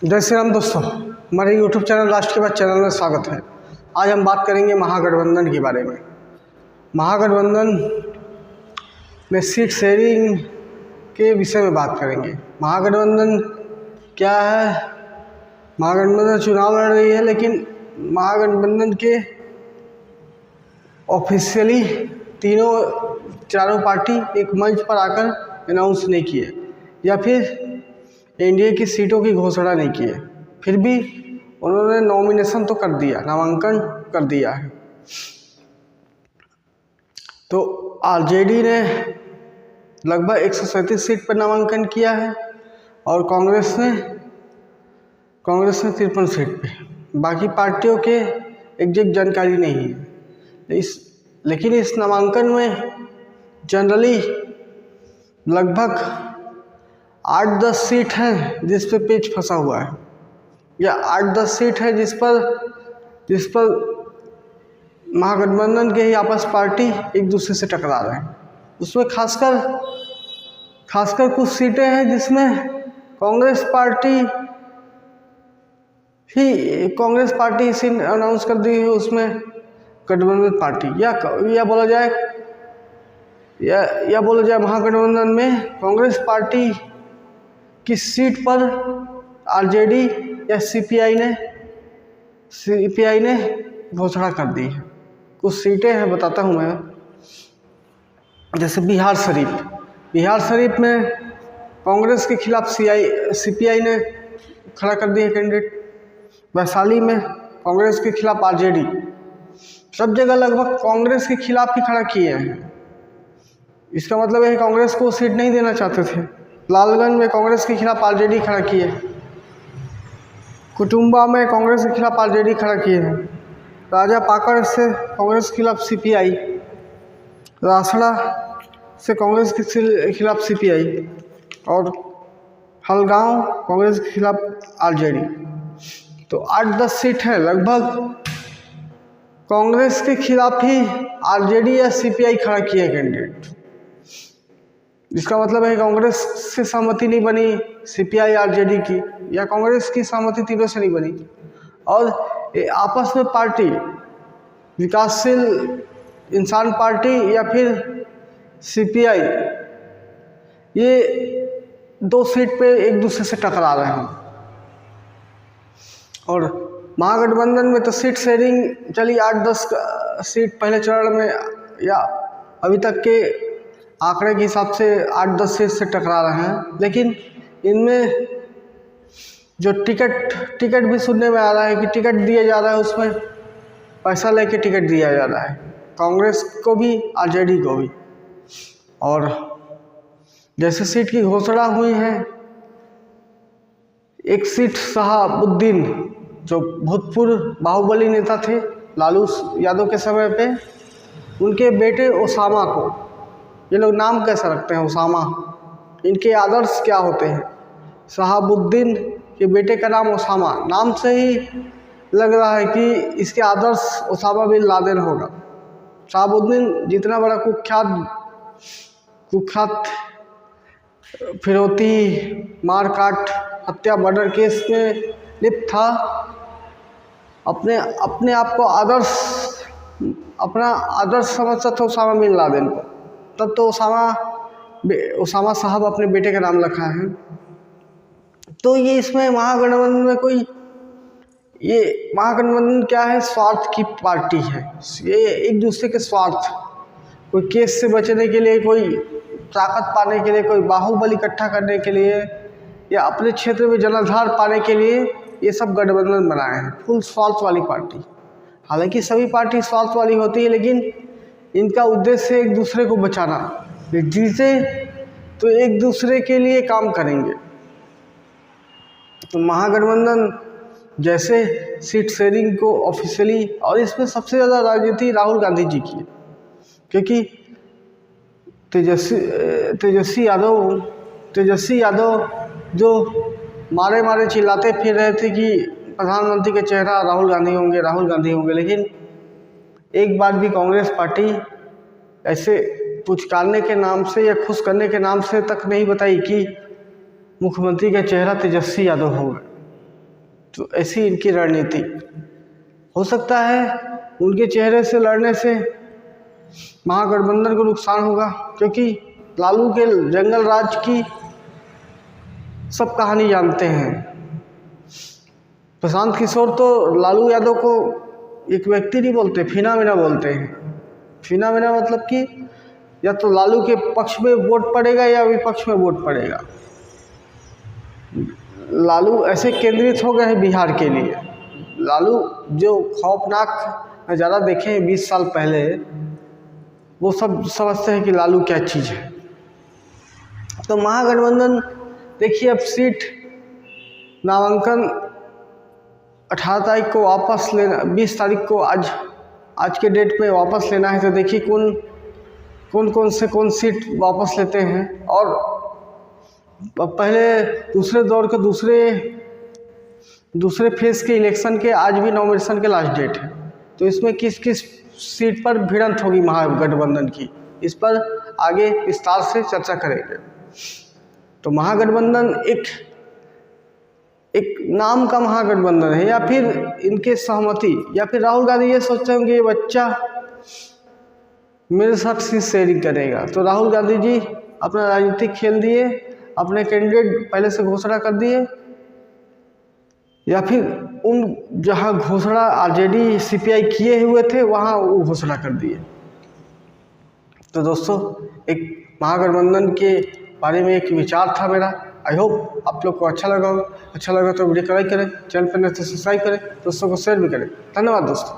जय श्री राम दोस्तों, हमारे यूट्यूब चैनल लास्ट के बाद चैनल में स्वागत है। आज हम बात करेंगे महागठबंधन के बारे में। महागठबंधन में सीट शेयरिंग के विषय में बात करेंगे। महागठबंधन क्या है? महागठबंधन चुनाव लड़ रही है, लेकिन महागठबंधन के ऑफिशियली चारों पार्टी एक मंच पर आकर अनाउंस नहीं किए या फिर एनडीए की सीटों की घोषणा नहीं की है। फिर भी उन्होंने नॉमिनेशन तो कर दिया, नामांकन कर दिया है। तो आरजेडी ने लगभग 137 सीट पर नामांकन किया है और कांग्रेस ने 53 सीट पे। बाकी पार्टियों के एग्जैक्ट जानकारी नहीं है। लेकिन इस नामांकन में जनरली लगभग 8-10 सीट हैं जिस पे पेच फंसा हुआ है, या 8-10 सीट है जिस पर महागठबंधन के ही आपस पार्टी एक दूसरे से टकरा रहे हैं। उसमें खासकर कुछ सीटें हैं जिसमें कांग्रेस पार्टी इसी अनाउंस कर दी है। उसमें गठबंधन पार्टी या बोला जाए महागठबंधन में कांग्रेस पार्टी किस सीट पर आरजेडी या सीपीआई ने घोषणा कर दी है। कुछ सीटें हैं, बताता हूँ मैं। जैसे बिहार शरीफ में कांग्रेस के खिलाफ सीपीआई ने खड़ा कर दिया कैंडिडेट। वैशाली में कांग्रेस के खिलाफ आरजेडी। सब जगह लगभग कांग्रेस के खिलाफ ही खड़ा किए हैं। इसका मतलब है कांग्रेस को सीट नहीं देना चाहते थे। लालगंज में कांग्रेस के खिलाफ आरजेडी खड़ा किए। कुटुंबा में कांग्रेस के खिलाफ आरजेडी खड़ा किए हैं। राजा पाकड़ से कांग्रेस के खिलाफ सीपीआई। रासड़ा से कांग्रेस के खिलाफ सीपीआई और हलगांव कांग्रेस के खिलाफ आरजेडी। तो 8-10 सीट है लगभग कांग्रेस के खिलाफ ही आरजेडी या सीपीआई खड़ा किए कैंडिडेट। इसका मतलब है कांग्रेस से सहमति नहीं बनी सीपीआई आरजेडी की, या कांग्रेस की सहमति तीनों से नहीं बनी, और आपस में पार्टी विकासशील इंसान पार्टी या फिर सीपीआई, ये 2 सीट पे एक दूसरे से टकरा रहे हैं। और महागठबंधन में तो सीट शेयरिंग चली 8-10 सीट पहले चरण में, या अभी तक के आंकड़े के हिसाब से 8-10 सीट से टकरा रहे हैं। लेकिन इनमें जो टिकट भी सुनने में आ रहा है कि टिकट दिया जा रहा है, उसमें पैसा लेके टिकट दिया जा रहा है, कांग्रेस को भी आरजेडी को भी। और जैसे सीट की घोषणा हुई है, एक सीट शहाबुद्दीन जो भूतपूर्व बाहुबली नेता थे लालू यादव के समय पे, उनके बेटे ओसामा को, ये लोग नाम कैसा रखते हैं ओसामा, इनके आदर्श क्या होते हैं? शहाबुद्दीन के बेटे का नाम ओसामा, नाम से ही लग रहा है कि इसके आदर्श ओसामा बिन लादेन होगा। शहाबुद्दीन जितना बड़ा कुख्यात फिरौती, मारकाट, हत्या, मर्डर केस में लिप्त था, अपने आप को अपना आदर्श समझता था ओसामा बिन लादेन को। तब तो ओसामा साहब अपने बेटे का नाम रखा है। तो ये इसमें महागठबंधन में महागठबंधन क्या है? स्वार्थ की पार्टी है। ये एक दूसरे के स्वार्थ, कोई केस से बचने के लिए, कोई ताकत पाने के लिए, कोई बाहुबल इकट्ठा करने के लिए, या अपने क्षेत्र में जनाधार पाने के लिए ये सब गठबंधन बनाए हैं। फुल स्वार्थ वाली पार्टी। हालांकि सभी पार्टी स्वार्थ वाली होती है, लेकिन इनका उद्देश्य एक दूसरे को बचाना। जीते तो एक दूसरे के लिए काम करेंगे। तो महागठबंधन जैसे सीट शेयरिंग को ऑफिशियली, और इसमें सबसे ज़्यादा राजनीति राहुल गांधी जी की है, क्योंकि तेजस्वी यादव जो मारे चिल्लाते फिर रहे थे कि प्रधानमंत्री का चेहरा राहुल गांधी होंगे, लेकिन एक बार भी कांग्रेस पार्टी ऐसे पुचकारने के नाम से या खुश करने के नाम से तक नहीं बताई कि मुख्यमंत्री का चेहरा तेजस्वी यादव होगा। तो ऐसी इनकी रणनीति। हो सकता है उनके चेहरे से लड़ने से महागठबंधन को नुकसान होगा, क्योंकि लालू के जंगल राज की सब कहानी जानते हैं। प्रशांत किशोर तो लालू यादव को एक व्यक्ति नहीं बोलते, फीना मीना बोलते हैं। फीना मीना मतलब कि या तो लालू के पक्ष में वोट पड़ेगा या विपक्ष में वोट पड़ेगा। लालू ऐसे केंद्रित हो गए हैं बिहार के लिए। लालू जो खौफनाक नज़ारा देखे हैं 20 साल पहले, वो सब समझते हैं कि लालू क्या चीज़ है। तो महागठबंधन देखिए, अब सीट नामांकन 18 तारीख को वापस लेना, 20 तारीख को आज के डेट में वापस लेना है। तो देखिए कौन सीट वापस लेते हैं। और पहले दूसरे दौर के दूसरे फेज़ के इलेक्शन के आज भी नॉमिनेशन के लास्ट डेट है। तो इसमें किस किस सीट पर भिड़ंत होगी महागठबंधन की, इस पर आगे विस्तार से चर्चा करेंगे। तो महागठबंधन एक नाम का महागठबंधन है, या फिर इनके सहमति, या फिर राहुल गांधी ये सोचते होंगे ये बच्चा मेरे साथ सीट शेयरिंग करेगा। तो राहुल गांधी जी अपना राजनीतिक खेल दिए, अपने कैंडिडेट पहले से घोषणा कर दिए, या फिर उन जहां घोषणा आरजेडी सीपीआई किए हुए थे वहां वो घोषणा कर दिए। तो दोस्तों, एक महागठबंधन के बारे में एक विचार था मेरा। आई होप आप लोग को अच्छा लगा होगा। अच्छा लगा तो वीडियो को लाइक करें, चैनल पर नए तो सब्सक्राइब करें, दोस्तों को शेयर भी करें। धन्यवाद दोस्तों।